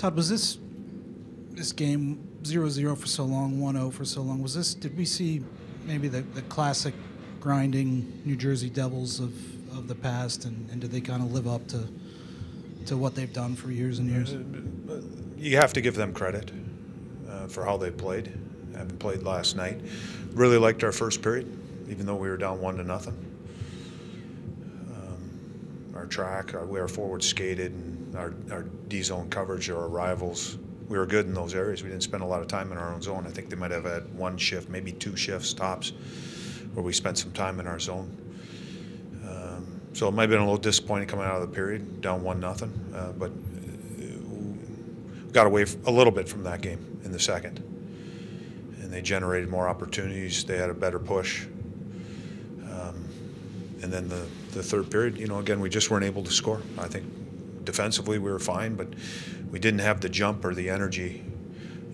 Todd, was this game 0-0 for so long, 1-0 for so long? Did we see maybe the classic grinding New Jersey Devils of the past, and did they kind of live up to what they've done for years and years? You have to give them credit for how they played. Having played last night, really liked our first period, even though we were down 1-0. Our track, our forwards skated, and our D-zone coverage, our rivals, we were good in those areas. We didn't spend a lot of time in our own zone. I think they might have had one shift, maybe 2 shifts tops, where we spent some time in our zone. So it might have been a little disappointing coming out of the period, down 1-0, but we got away a little bit from that game in the second. And they generated more opportunities. They had a better push. And then the third period, again, we just weren't able to score. I think defensively we were fine, but we didn't have the jump or the energy,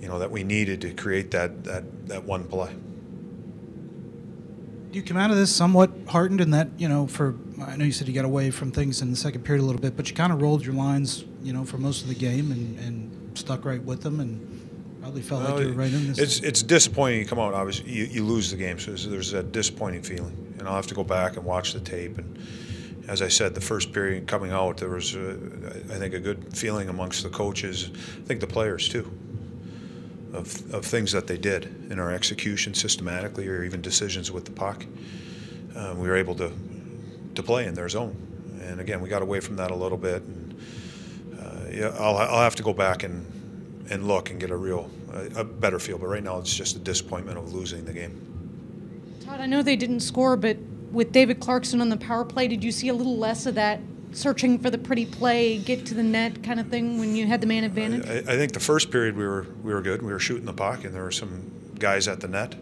that we needed to create that one play. Do you come out of this somewhat hardened in that, I know you said you got away from things in the second period a little bit, but you kind of rolled your lines, for most of the game and stuck right with them and probably felt like you were right in this. It's disappointing you come out, obviously, you lose the game, so there's that disappointing feeling. And I'll have to go back and watch the tape. And as I said, the first period coming out, there was, I think, a good feeling amongst the coaches, I think the players too, of things that they did in our execution systematically, or even decisions with the puck. We were able to play in their zone, and again, we got away from that a little bit. And I'll have to go back and look and get a better feel. But right now, it's just a disappointment of losing the game. Todd, I know they didn't score, but with David Clarkson on the power play, did you see a little less of that searching for the pretty play, get to the net kind of thing when you had the man advantage? I think the first period we were good. We were shooting the puck, and there were some guys at the net.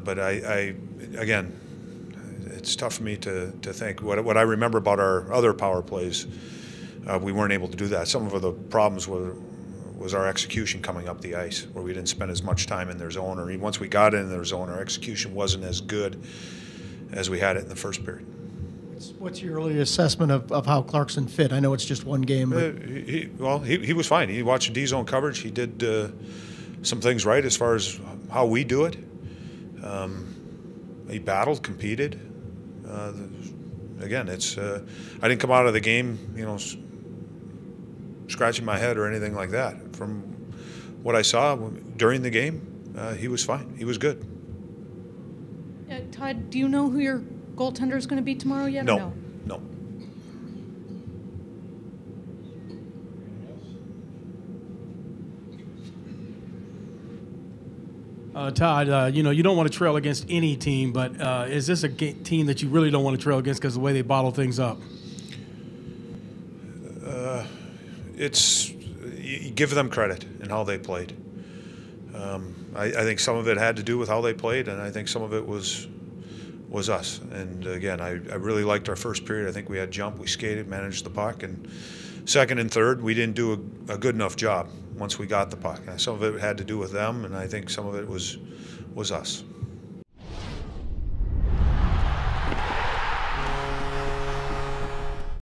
But again, it's tough for me to think. What I remember about our other power plays, we weren't able to do that. Some of the problems was our execution coming up the ice, where we didn't spend as much time in their zone, or even once we got in their zone, our execution wasn't as good as we had it in the first period. What's your early assessment of how Clarkson fit? I know it's just one game. But he was fine. He watched D-zone coverage. He did some things right as far as how we do it. He battled, competed. Again, I didn't come out of the game, scratching my head or anything like that. From what I saw during the game, he was fine. He was good. Todd, do you know who your goaltender is going to be tomorrow yet? No. No. Todd, you don't want to trail against any team, but is this a team that you really don't want to trail against because of the way they bottle things up? You give them credit in how they played. I think some of it had to do with how they played, and I think some of it was us. And again, I really liked our first period. I think we had jump, we skated, managed the puck, and second and third, we didn't do a good enough job once we got the puck. Some of it had to do with them, and I think some of it was us.